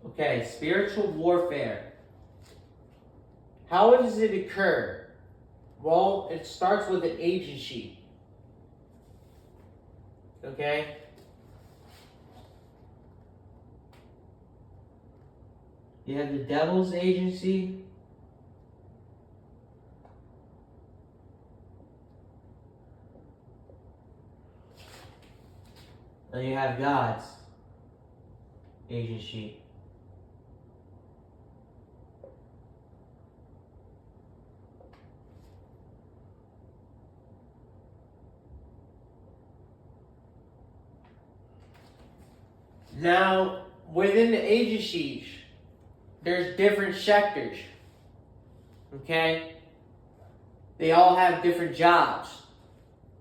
Okay, spiritual warfare. How does it occur? Well, it starts with an agency. Okay? You have the devil's agency. And you have God's agency. Now, within the agencies, there's different sectors. Okay? They all have different jobs.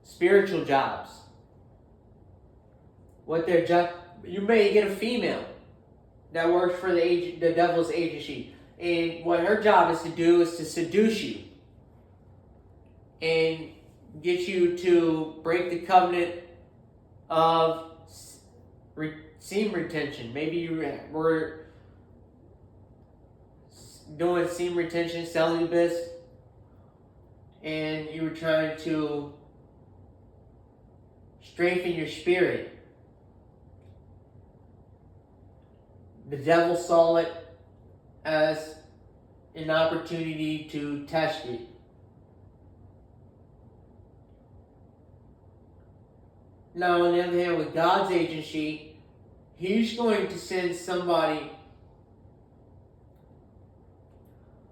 Spiritual jobs. What their job, you may get a female that works for the devil's agency, and what her job is to do is to seduce you and get you to break the covenant of semen retention. Maybe you were doing semen retention, celibate, and you were trying to strengthen your spirit. The devil saw it as an opportunity to test it. Now, on the other hand, with God's agency, He's going to send somebody.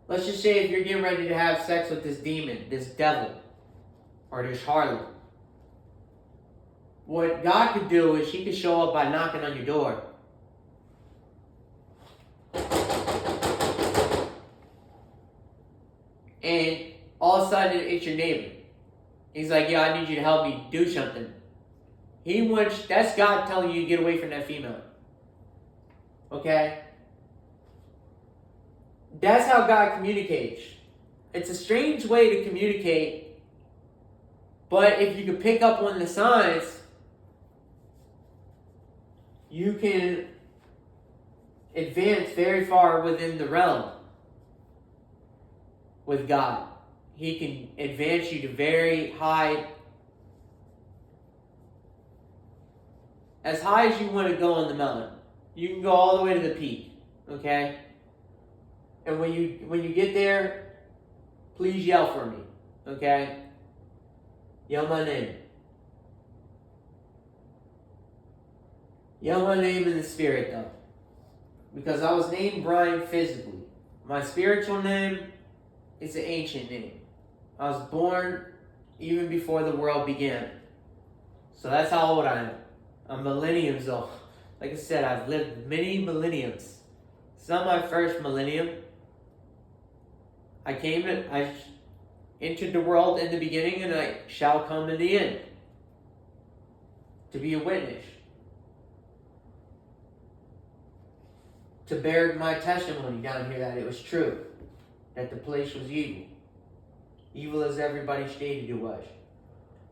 Let's just say if you're getting ready to have sex with this demon, this devil, or this harlot. What God could do is He could show up by knocking on your door. And all of a sudden, it's your neighbor. He's like, "Yeah, I need you to help me do something." That's God telling you to get away from that female. Okay? That's how God communicates. It's a strange way to communicate, but if you can pick up on the signs, you can advance very far within the realm with God. He can advance you to very high, as high as you want to go on the mountain. You can go all the way to the peak, okay? And when you get there, please yell for me, okay? Yell my name. Yell my name in the spirit, though. Because I was named Brian physically. My spiritual name is an ancient name. I was born even before the world began. So that's how old I am. I'm millenniums old. Like I said, I've lived many millenniums. It's not my first millennium. I entered the world in the beginning, and I shall come in the end. To be a witness. To bear my testimony down here that it was true. That the place was evil. Evil as everybody stated it was.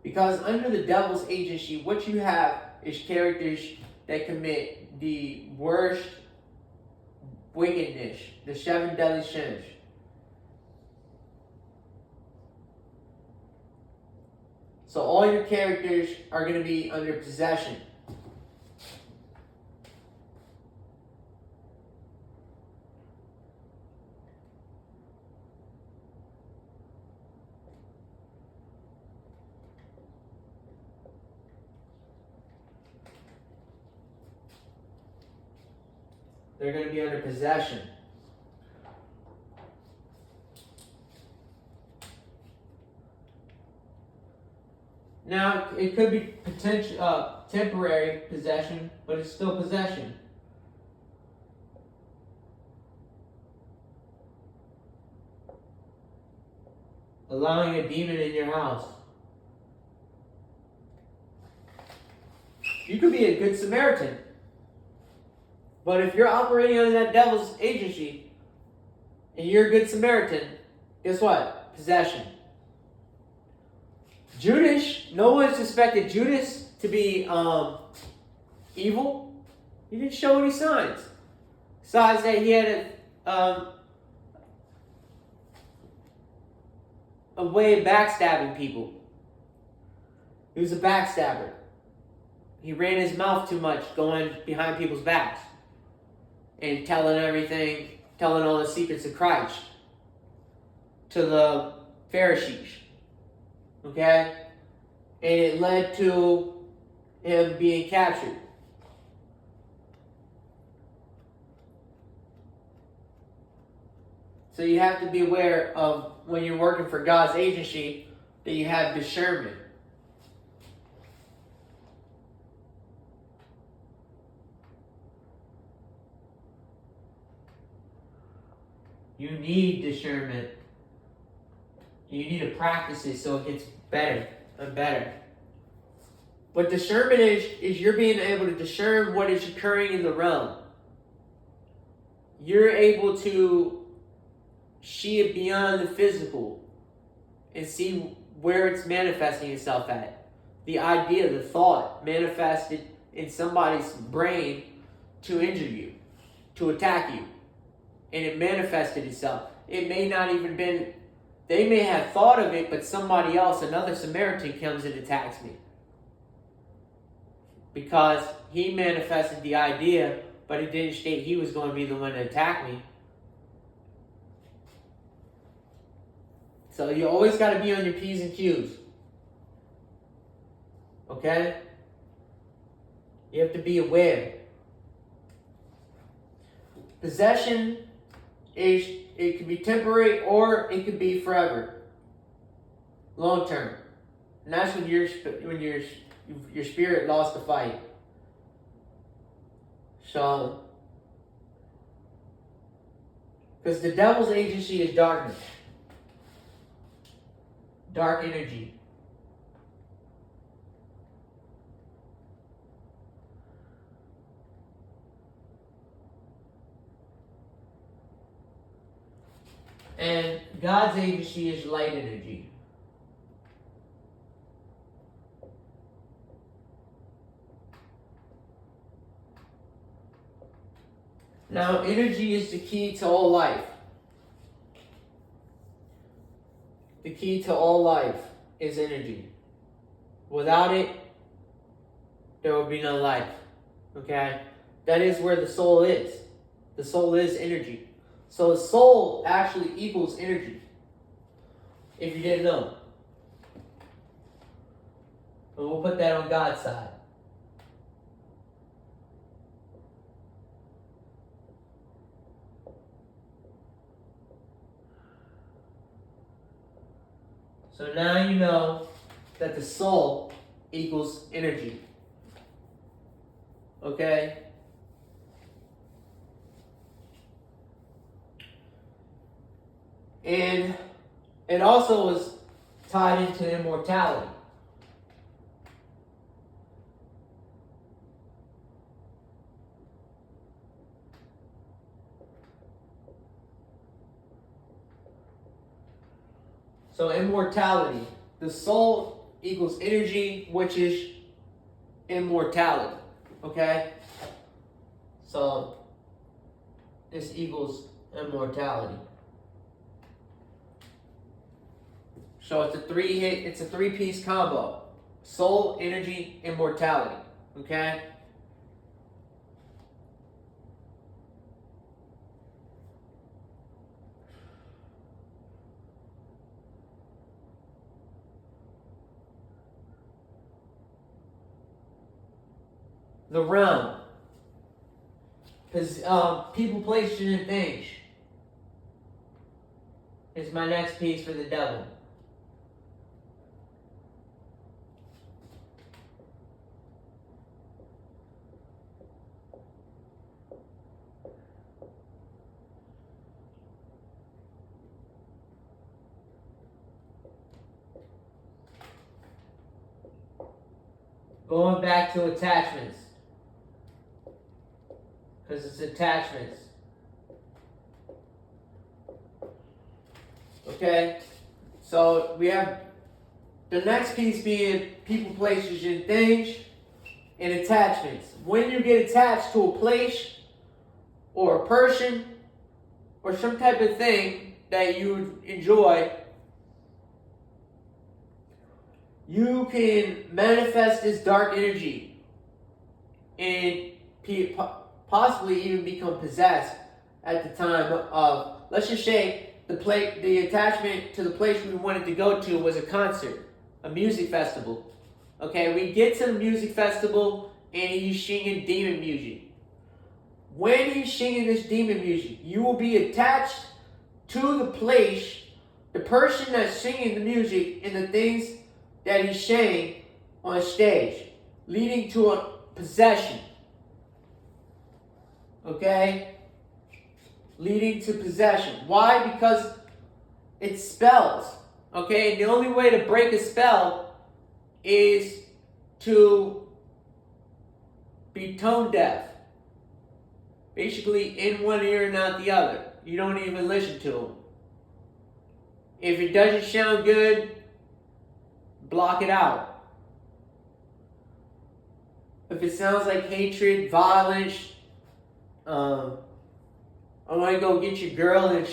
Because under the devil's agency, what you have is characters that commit the worst wickedness, the 7 deadly sins. So all your characters are going to be under possession. They're going to be under possession. Now, it could be temporary possession, but it's still possession. Allowing a demon in your house. You could be a good Samaritan. But if you're operating under that devil's agency, and you're a good Samaritan, guess what? Possession. Judas, no one suspected Judas to be evil. He didn't show any signs. Besides that, he had a way of backstabbing people. He was a backstabber. He ran his mouth too much, going behind people's backs and telling everything, telling all the secrets of Christ to the Pharisees. Okay? And it led to him being captured. So you have to be aware of, when you're working for God's agency, that you have discernment. You need discernment. You need to practice it so it gets better and better. What discernment is you're being able to discern what is occurring in the realm. You're able to see it beyond the physical and see where it's manifesting itself at. The idea, the thought manifested in somebody's brain to injure you, to attack you. And it manifested itself. It may not even been, they may have thought of it, but somebody else, another Samaritan, comes and attacks me. Because he manifested the idea, but he didn't state he was going to be the one to attack me. So you always got to be on your P's and Q's. Okay? You have to be aware. Possession it could be temporary or it could be forever. Long term. And that's when your spirit lost the fight. So, because the devil's agency is darkness. Dark energy. And God's agency is light energy. Now, energy is the key to all life. The key to all life is energy. Without it, there will be no life. Okay? That is where the soul is. The soul is energy. So the soul actually equals energy. If you didn't know. And we'll put that on God's side. So now you know that the soul equals energy. Okay? And it also was tied into immortality. So immortality. The soul equals energy, which is immortality. Okay? So this equals immortality. So it's a three-piece combo. Soul, energy, immortality. Okay? The realm. Because people, places, and things is my next piece for the devil. Going back to attachments. Because it's attachments. Okay? So we have the next piece being people, places, and things, and attachments. When you get attached to a place or a person or some type of thing that you enjoy, you can manifest this dark energy and possibly even become possessed at the time of, let's just say, the attachment to the place we wanted to go to was a concert, a music festival. Okay, we get to the music festival and he's singing demon music. When he's singing this demon music, you will be attached to the place, the person that's singing the music, and the things that he's saying on stage, leading to a possession. Okay? Leading to possession. Why? Because it's spells. Okay? And the only way to break a spell is to be tone deaf. Basically, in one ear and out the other. You don't even listen to them. If it doesn't sound good, block it out. If it sounds like hatred, violence, I want to go get your girl and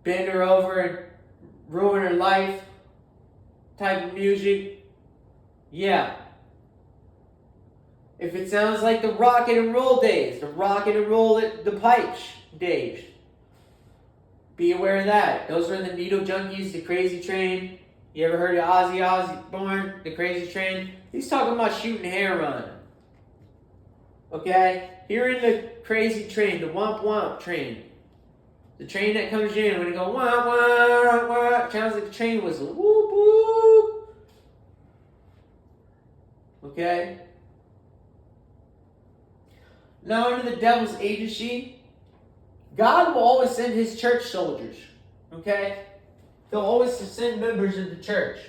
bend her over and ruin her life type of music, yeah. If it sounds like the rock and roll days, the pipes days, be aware of that. Those are the needle junkies, the crazy train. You ever heard of Ozzy Osbourne, the crazy train? He's talking about shooting heroin. Okay? You're in the crazy train, the womp womp train. The train that comes in when it goes womp womp womp, sounds like the train whistle. Whoop whoop. Okay? Now, under the devil's agency, God will always send his church soldiers. Okay? He'll always send members of the church.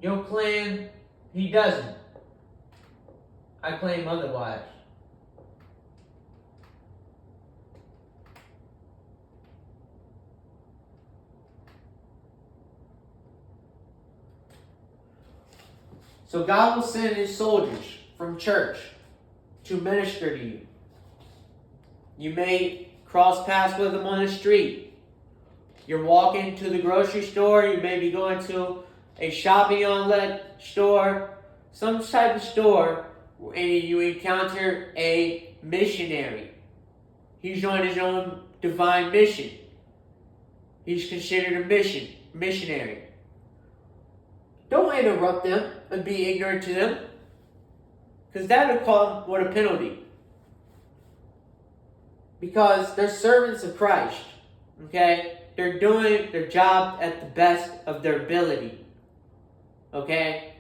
You'll claim he doesn't. I claim otherwise. So God will send his soldiers from church to minister to you. You may cross paths with them on the street. You're walking to the grocery store. You may be going to a shopping outlet store, some type of store, and you encounter a missionary. He's on his own divine mission. He's considered a missionary. Don't interrupt them and be ignorant to them, because that would come with a penalty. Because they're servants of Christ. Okay? They're doing their job at the best of their ability. Okay?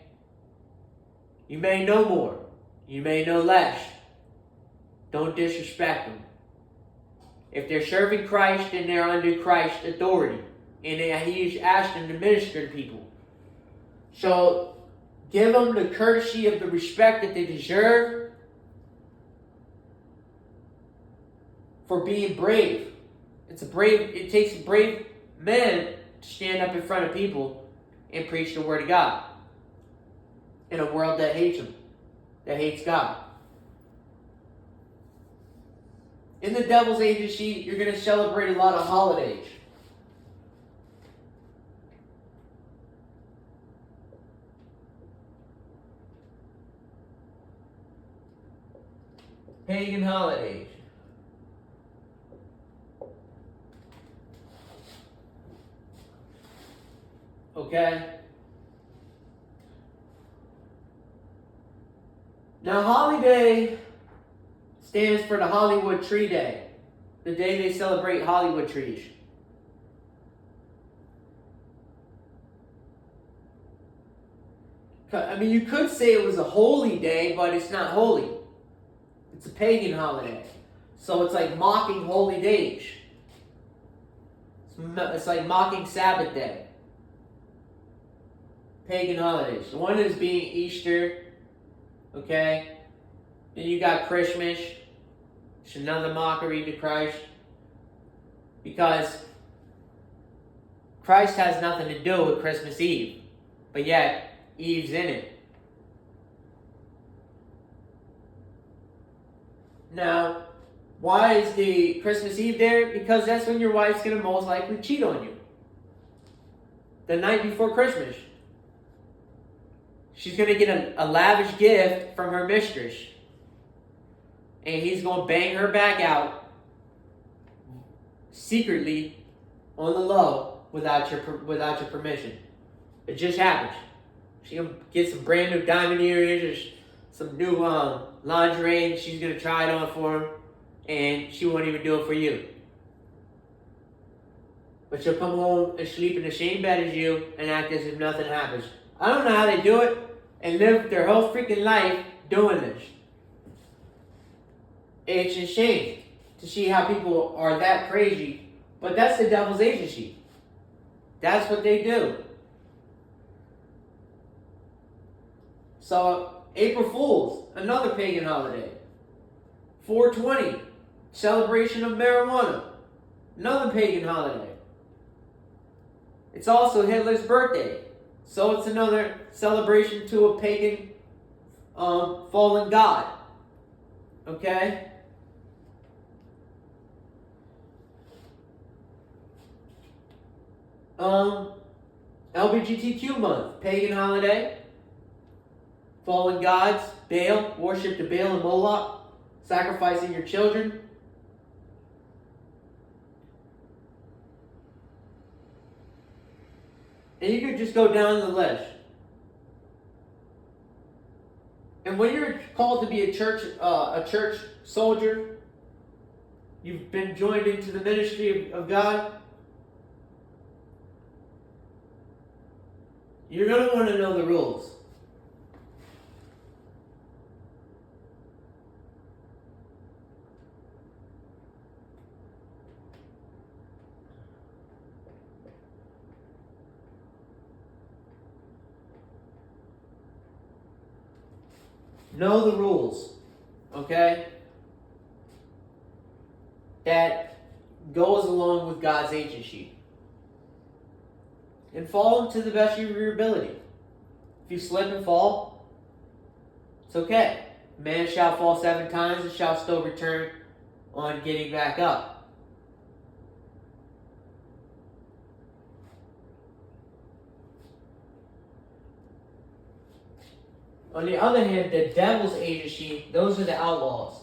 You may know more. You may know less. Don't disrespect them. If they're serving Christ, then they're under Christ's authority. And he's asked them to minister to people. So, give them the courtesy of the respect that they deserve for being brave. It takes a brave man to stand up in front of people and preach the word of God in a world that hates him, that hates God. In the devil's agency, you're going to celebrate a lot of holidays. Pagan holidays. Okay? Now, holiday stands for the Hollywood Tree Day. The day they celebrate Hollywood trees. I mean, you could say it was a holy day, but it's not holy. It's a pagan holiday. So it's like mocking holy days. It's like mocking Sabbath day. Pagan holidays. One is being Easter. Okay? Then you got Christmas. It's another mockery to Christ. Because Christ has nothing to do with Christmas Eve. But yet, Eve's in it. Now, why is the Christmas Eve there? Because that's when your wife's going to most likely cheat on you. The night before Christmas. She's going to get a lavish gift from her mistress. And he's going to bang her back out secretly on the low without your permission. It just happens. She's going to get some brand new diamond earrings or some new lingerie, and she's going to try it on for him. And she won't even do it for you. But she'll come home and sleep in the same bed as you and act as if nothing happens. I don't know how they do it and live their whole freaking life doing this. It's a shame to see how people are that crazy. But that's the devil's agency. That's what they do. So, April Fool's, another pagan holiday. 420, celebration of marijuana, another pagan holiday. It's also Hitler's birthday, so it's another celebration to a pagan fallen god. Okay? LGBTQ month, pagan holiday. Fallen gods, Baal, worship to Baal and Moloch, sacrificing your children. And you could just go down the list. And when you're called to be a church soldier, you've been joined into the ministry of God, you're going to want to know the rules. Know the rules, okay? That goes along with God's agency. And follow them to the best of your ability. If you slip and fall, it's okay. Man shall fall 7 times and shall still return on getting back up. On the other hand, the devil's agency, those are the outlaws.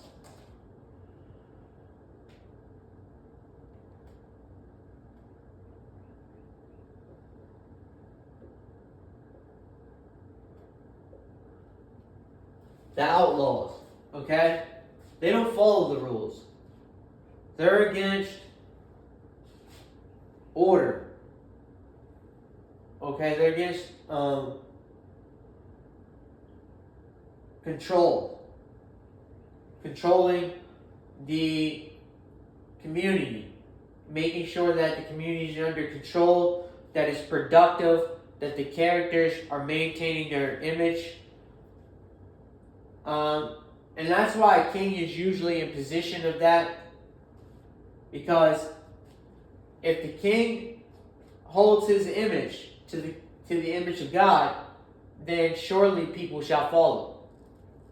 The outlaws, okay? They don't follow the rules. They're against order. Okay, they're against controlling the community, making sure that the community is under control, that it's productive, that the characters are maintaining their image. And that's why a king is usually in position of that, because if the king holds his image to the image of God, then surely people shall follow.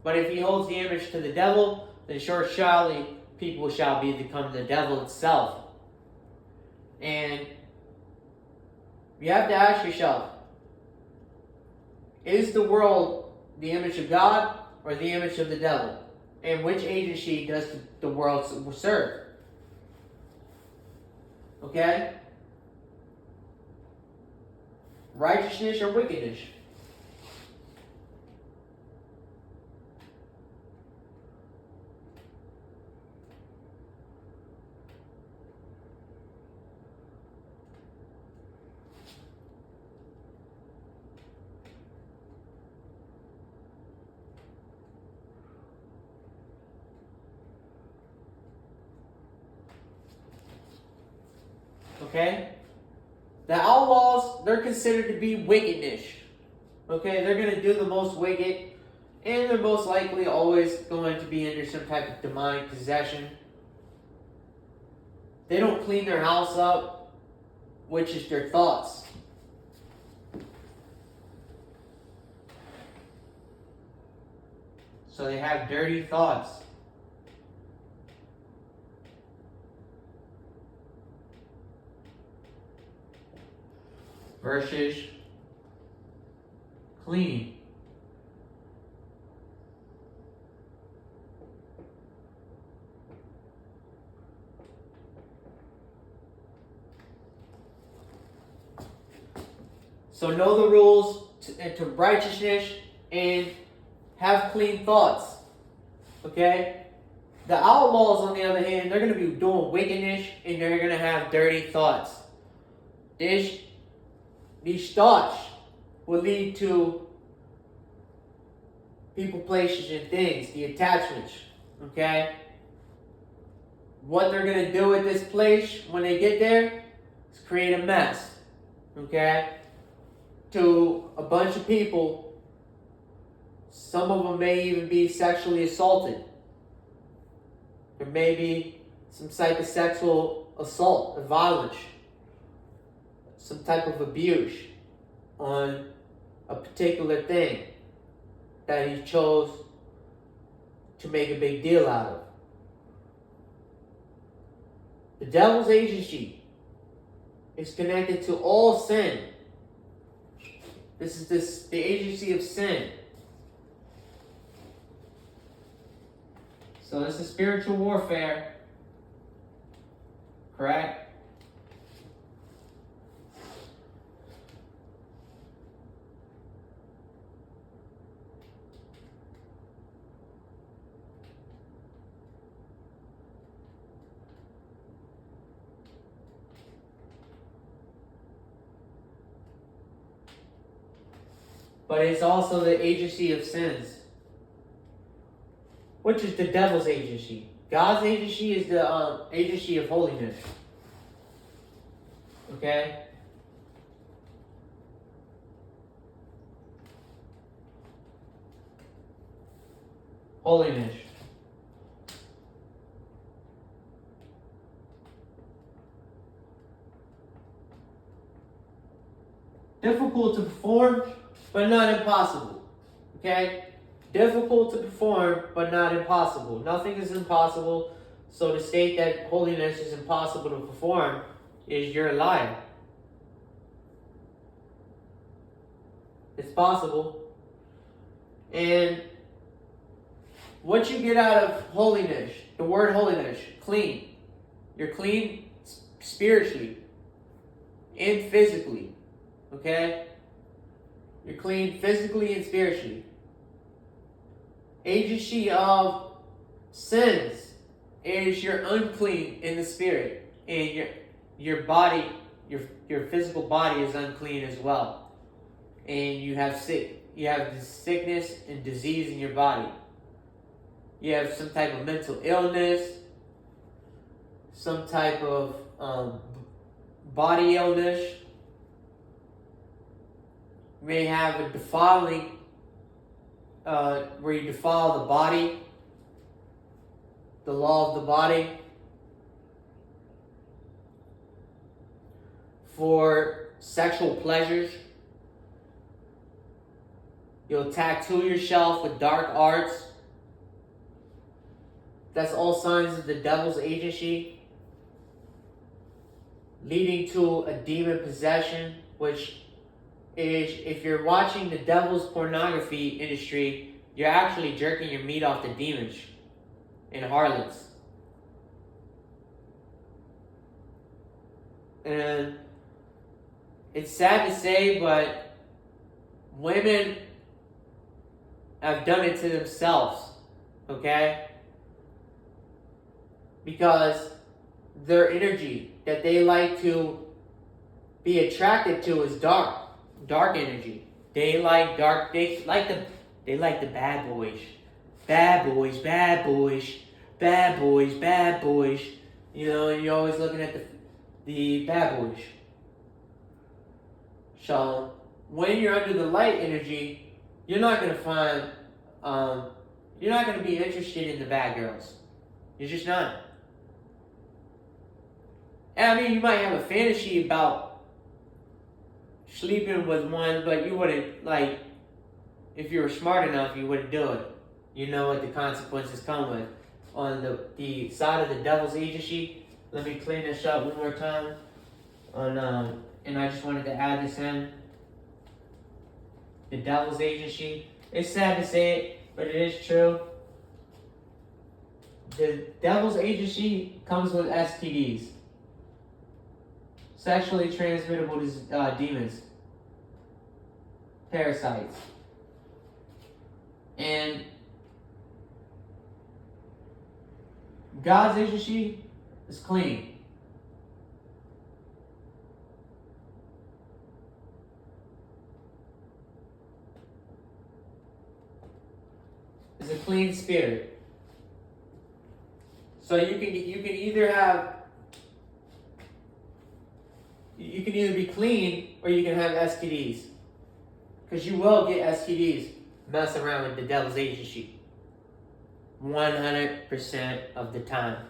But if he holds the image to the devil, then surely people shall become the devil itself. And you have to ask yourself, is the world the image of God or the image of the devil? And which agency does the world serve? Okay? Righteousness or wickedness? Okay? The outlaws, they're considered to be wickedness. Okay? They're going to do the most wicked, and they're most likely always going to be under some type of demonic possession. They don't clean their house up, which is their thoughts. So they have dirty thoughts. versus clean. So know the rules to righteousness and have clean thoughts. Okay? The outlaws, on the other hand, they're going to be doing wickedness and they're going to have dirty thoughts. These thoughts will lead to people, places, and things, the attachments. Okay? What they're going to do at this place when they get there is create a mess. Okay? To a bunch of people, some of them may even be sexually assaulted. There may be some psychosexual assault or violence, some type of abuse on a particular thing that he chose to make a big deal out of. The devil's agency is connected to all sin. This is the agency of sin. So this is spiritual warfare. Correct? But it's also the agency of sins. Which is the devil's agency. God's agency is the agency of holiness. Okay? Holiness. Difficult to perform, but not impossible. Okay? Difficult to perform, but not impossible. Nothing is impossible. So to state that holiness is impossible to perform is you're a liar. It's possible. And what you get out of holiness, the word holiness, clean. You're clean spiritually and physically. Okay? You're clean physically and spiritually. Agency of sins is you're unclean in the spirit, and your body, your physical body is unclean as well, and you have this sickness and disease in your body. You have some type of mental illness, some type of body illness. You may have a defiling. Where you defile the body, the law of the body, for sexual pleasures. You'll tattoo yourself with dark arts. That's all signs of the devil's agency, leading to a demon possession, which is, if you're watching the devil's pornography industry, you're actually jerking your meat off the demons and harlots. And it's sad to say, but women have done it to themselves, okay? Because their energy that they like to be attracted to is dark energy. They like dark. They like the bad boys, bad boys, bad boys, bad boys, bad boys. You know, and you're always looking at the bad boys. So when you're under the light energy, you're not gonna find. You're not gonna be interested in the bad girls. You're just not. And I mean, you might have a fantasy about sleeping with one, but you wouldn't, like, if you were smart enough, you wouldn't do it. You know what the consequences come with. On the side of the devil's agency, let me clean this up one more time. and I just wanted to add this in. The devil's agency. It's sad to say it, but it is true. The devil's agency comes with STDs. Sexually transmittable demons. Parasites. And God's agency is clean. It's a clean spirit. So you can either be clean or you can have STDs. Because you will get STDs messing around with the devil's agency. 100% of the time.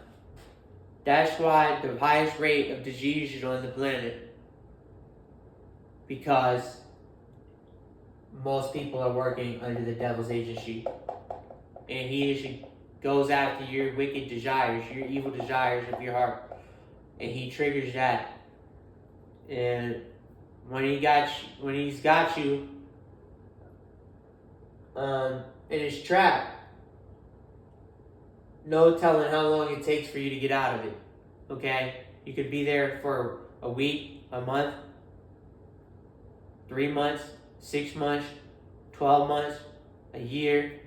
That's why the highest rate of disease is on the planet. Because most people are working under the devil's agency. And he usually goes after your wicked desires, your evil desires of your heart. And he triggers that. And when he's got you in his trap, no telling how long it takes for you to get out of it. Okay? You could be there for a week, a month, 3 months, 6 months, 12 months, a year,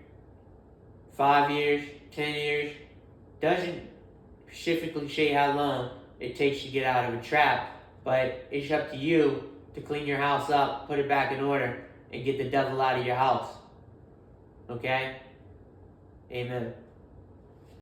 5 years, 10 years. Doesn't specifically say how long it takes to get out of a trap, but it's up to you to clean your house up, put it back in order, and get the devil out of your house. Okay? Amen.